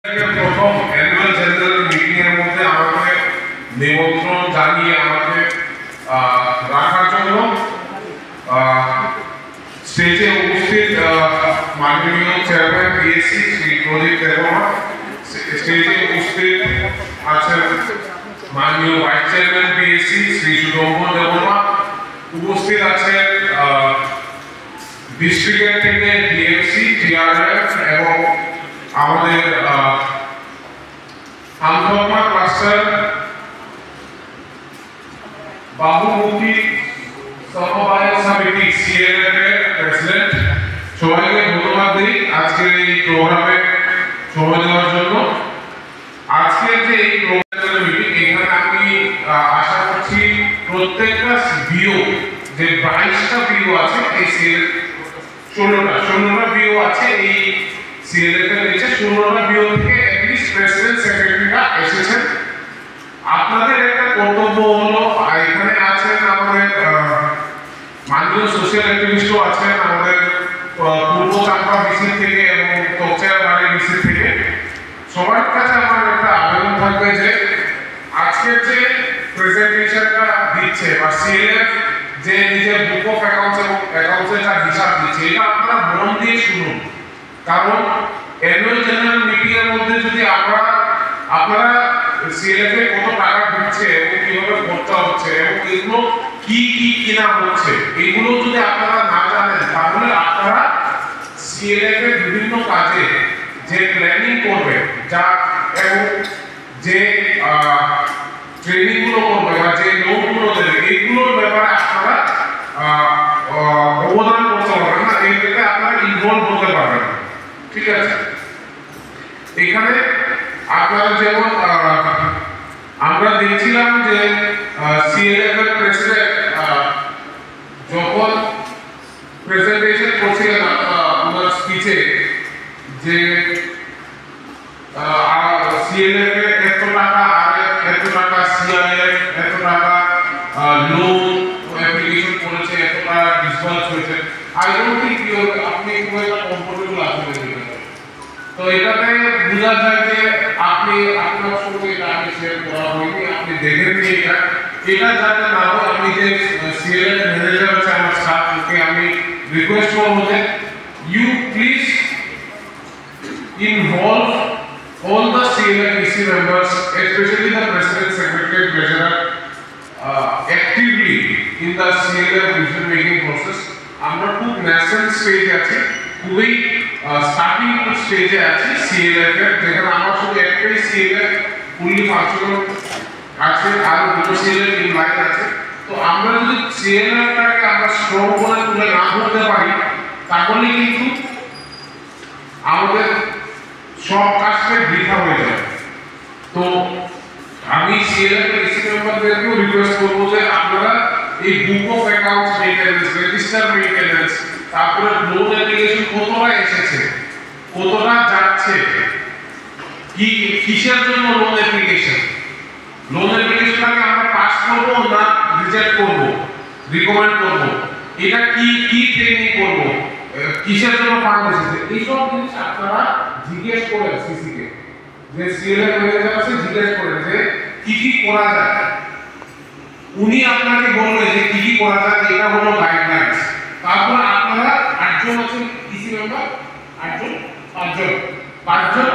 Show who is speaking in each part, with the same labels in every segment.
Speaker 1: প্রথম annual general meeting এর মধ্যে আমাকে নিমন্ত্রণ জানিয়ে আমাকে রাখার জন্য স্টেজে উপস্থিত মাননীয় চেয়ারম্যান পিএসসি শ্রী প্রদীপ দেববর্মা, স্টেজে উপস্থিত আছেন মাননীয় vice chairman PSC Shri Sudambar Debbarma, উপস্থিত আছেন ডিস্ট্রিক্টের থেকে ডিএমসি টিআরএফ এবং আমাদের আন্তর্মা ক্লাস্টার বাহুমুখী সমবায় সমিতি সিএলএফ এর প্রেসিডেন্ট। সবাইকে ধন্যবাদ দিই আজকের এই প্রোগ্রামে সময় দেওয়ার জন্য। আজকের যে এই প্রোগ্রামের মিটিং, এখানে আমি আশা করছি প্রত্যেকটা ভিও যে 22টা ভিও আছে এই সিএলএফ 16টা ভিও আছে এই সিএলএফ এর নিচে 16টা ভিও থেকে এটলিস্ট প্রেসিডেন্ট সেক্রেটারিরা এসেছেন। আপনাদের একটা কর্তব্য হলো, এখানে আছেন আমাদের মাননীয় সোশ্যাল অ্যাক্টিভিস্টও আছেন আমাদের পূর্ব চাম্পা বিসি থেকে এবং তকচার বাড়ি বিসি থেকে। সবার কাছে আমার একটা আবেদন থাকবে যে আজকের যে প্রেজেন্টেশনটা দিচ্ছে বা সিএলএফ যে নিজের বুক অফ অ্যাকাউন্টস এবং অ্যাকাউন্টসের যা হিসাব দিচ্ছে, এটা আপনারা মন দিয়ে শুনুন। কারণ অ্যানুয়াল জেনারেল মিটিং এর মধ্যে যদি আপনারা সিএলএফ এ কত টাকা ঢুকছে এবং কিভাবে খরচা হচ্ছে এবং এগুলো কি কি কিনা হচ্ছে, এগুলো যদি আপনারা না জানেন, তাহলে আপনারা সিএলএফ এর বিভিন্ন কাজে যে প্ল্যানিং করবে যা এবং যে ট্রেনিং গুলো করবে বা যে লোনগুলো দেবে, এগুলোর ব্যাপারে আপনারা অবদান করতে পারবেন না, এইটাতে আপনারা ইনভলভ হতে পারবেন। ঠিক আছে, এখানে আপনারা যেমন আমরা দেখছিলাম যে সিএলএফ এর প্রেসিডেন্ট যখন প্রেজেন্টেশন করছিলেন ওনার স্পিচে যে সিএলএফ এর এত টাকা, আরএফ এত টাকা, সিআইএফ এত টাকা লোন অ্যাপ্লিকেশন করেছে, এত টাকা ডিসবার্স হয়েছে। আই ডোন্ট থিংক আপনি খুব একটা কমফোর্টেবল আছেন। তো এটাতে বোঝা যায় যে আপনি আপনার সঙ্গে এটা আগে শেয়ার করা হয়নি, আপনি দেখেননি এটা যাতে না হয়। আমি যে সিএলএফ ম্যানেজার আছে আমার স্টাফকে আমি রিকোয়েস্ট করবো যে you please involve all the CLF members, especially the president, secretary, treasurer, actively in the CLF decision making process. আমরা খুব ন্যাশনাল স্টেজে আছি, খুবই স্টার্টিং স্টেজে আছি সিএলএফ এর, যেখানে আমার শুধু একটাই সিএলএফ ফুললি ফাংশনাল আছে, আর দুটো সিএলএফ ইন লাইন আছে। তো আমরা যদি সিএলএফটাকে আমরা স্ট্রং করে তুলে না ধরতে পারি, তাহলে কিন্তু আমাদের সব কাজটা বৃথা হয়ে যায়। তো আমি সিএলএফ এর ইসি মেম্বারদেরকেও রিকোয়েস্ট করবো যে আপনারা এই book of accounts maintenance, register maintenance, তারপরে লোন অ্যাপ্লিকেশন কতটা এসেছে, কতটা যাচ্ছে, কি কিসের জন্য লোন অ্যাপ্লিকেশনটাকে আমরা পাস করব না রিজেক্ট করব, রিকমেন্ড করব, এটা কি ট্রেনিং করব, কিসের জন্য ফান্ড এসেছে, এইসব জিনিস আপনারা জিজ্ঞেস করেন সিসি কে, যে সিএলএফ ম্যানেজার আছে জিজ্ঞেস করেন যে কি কি করা যায়। উনি আপনাকে বলবে যে কি কি করা যায়, এটা হলো গাইডলাইনস। তারপর আপনারা 8 জন আছেন ইসি মেম্বার, 5 জন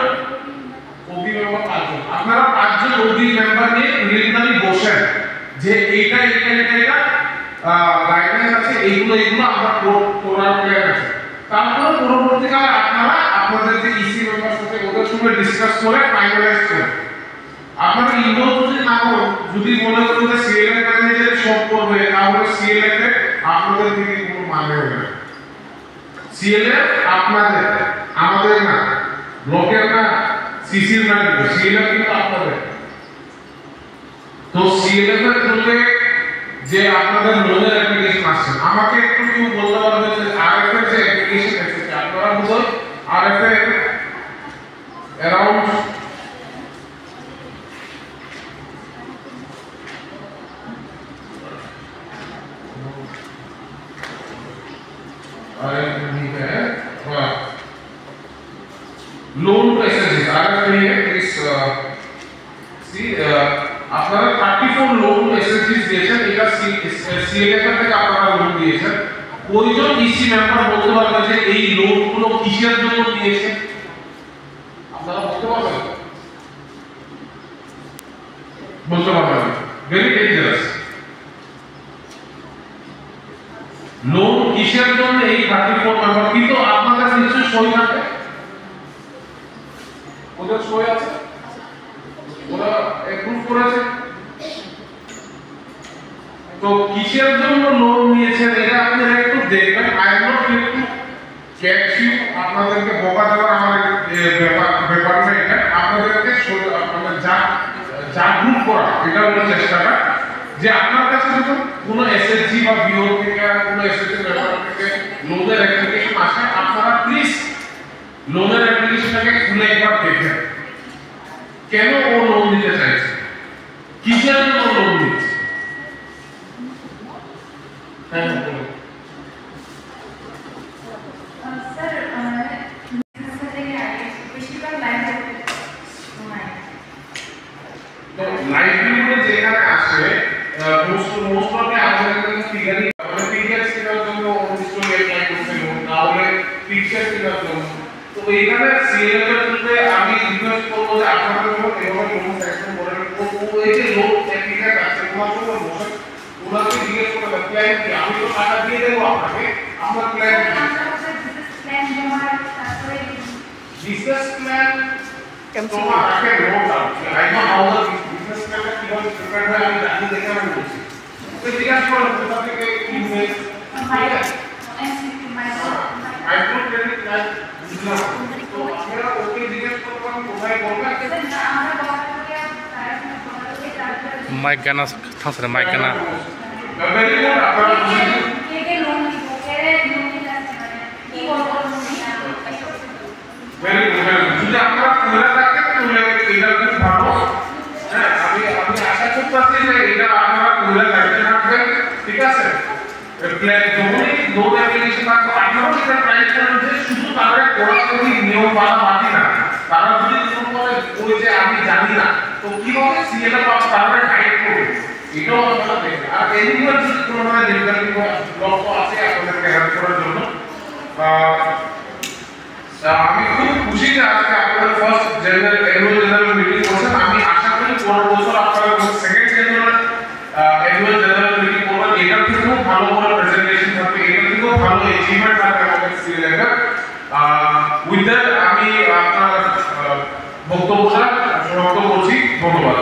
Speaker 1: ওবি মেম্বার, 5 জন, আপনারা 5 জন ওবি মেম্বার নিয়ে প্রিলিমিনারি বসেন যে এইটা গাইডলাইনস আছে, এইগুলো আমরা করার প্ল্যান আছে। তারপর পরবর্তীকালে আপনারা আপনাদের যে ইসি মেম্বার সাথে ওদের সঙ্গে ডিসকাস করে ফাইনালাইজ করেন। আপনারা ইনভলভ যদি না হন, যদি মনে করেন যে সিএলএফ ম্যানেজার সব করবে, তাহলে সিএলএফ এ আপনাদের থেকে কোনো মানে হবে না। সিএলএফ আপনাদের, আমাদের না, ব্লকের না, সিসির না, সিএলএফ কিন্তু আপনাদের। তো সিএলএফ এর মধ্যে যে আপনাদের লোনের অ্যাপ্লিকেশন আসছে, আমাকে একটু কেউ বলতে পারবে যে আরএফ এর যে অ্যাপ্লিকেশন এসেছে, আপনারা বুঝুন আরএফ এর অ্যারাউন্ড लोन पैसे आरएफ नहीं है কোন লোন এসএসসি দিয়েছেন, এটা সিএলএফ থেকে আপনারা লোন দিয়েছেন, কয়জন ইসি মেম্বার বলতে পারবেন যে এই লোনগুলো কিসের জন্য দিয়েছেন? আপনারা বলতে পারবেন? বলতে পারবেন? Very dangerous. লোন কিসের জন্য এই 34 মেম্বার, কিন্তু আপনাদের নিশ্চয়ই সই থাকে, ওদের সই আছে, ওরা অ্যাপ্রুভ করেছে। তো কিসের জন্য লোন নিয়েছেন এটা আপনারা একটু দেখবেন। I am not going to catch you, আপনাদেরকে বকা দেওয়ার আমার ব্যাপার না এটা, আপনাদেরকে আপনাদের জাগরুক করা এটা হলো চেষ্টাটা, যে আপনার কাছে যখন কোনো এসএসজি বা বিও থেকে কোনো এসএসজি মেম্বার থেকে লোনের অ্যাপ্লিকেশন আসে, আপনারা প্লিজ লোনের অ্যাপ্লিকেশনটাকে খুলে একবার দেখেন, কেন ও লোন দিতে চাইছে, কিসের জন্য লোন দিচ্ছে। হ্যাঁ বলুন। লাইভলিহুড যেখানে আসে মোস্ট অফ আমাদের কাছে ফিগারই মানে ফিগার কেনার জন্য অবশ্যই অ্যাপ্লাই করতে হবে, না হলে পিকচার কেনার জন্য। তো এইখানে সিএলএফ এর ক্ষেত্রে আমি রিকোয়েস্ট করব যে আপনারা যখন এভাবে লোন সেকশন করেন, এই যে লোন অ্যাপ্লিকেশন আছে ওনার জন্য বসে ওনাকে জিজ্ঞেস করে ক্লায়েন্ট কি আমি তো টাকা দিয়ে দেবো আপনাকে, আপনার ক্লায়েন্ট বিজনেস প্ল্যান তোমার আগে লোন দাও, I know how the business প্ল্যানটা কিভাবে প্রিপেয়ার হয় আমি জানি দেখে আমি বলছি। তো জিজ্ঞাসা করো কোথা থেকে invest I don't really like business, তো আমরা ওকে জিজ্ঞেস করব আমি কোথায় বলবো
Speaker 2: माइक गाना था सर, माइक गाना
Speaker 1: वेरी गुड। আপনারা
Speaker 3: কে লোন নিব, কে লোন নিতে পারে কি বলবো
Speaker 1: वेरी गुड। যদি আপনারা খুলে থাকেন তাহলে এটা খুব ভালো। হ্যাঁ আমি আশা করতেছি যে এটা আপনারা খুলে রাখতে থাকবেন, ঠিক আছে। প্ল্যান যখনই লোন অ্যাপ্লিকেশন থাকবে আপনারা সেটা ট্রাই করেন যে শুধু তাদের কোরাকরি নিয়ম মানা না, তারা যদি কোনো করে ওই যে আমি জানি না তো কিভাবে সিএলএফ তারা গাইড করবে এটাও আপনারা দেখবেন। আর এনিওয়ার যদি কোনো মানে ডিফিকাল্টি ব্লক আছে আপনাদেরকে হেল্প করার জন্য আমি খুব খুশি যে আজকে আপনারা ফার্স্ট জেনারেল মিটিং করছেন। আমি আশা করি পরের বছর আপনারা সেকেন্ড অ্যানুয়াল জেনারেল মিটিং করবেন, এটার থেকেও ভালো ভালো প্রেজেন্টেশন থাকবে, এটার থেকেও ভালো অ্যাচিভমেন্ট থাকবে আমাদের সিলেক্টর। উইথ দ্যাট আমি আপনার বক্তব্যটা সমাপ্ত করছি। ধন্যবাদ।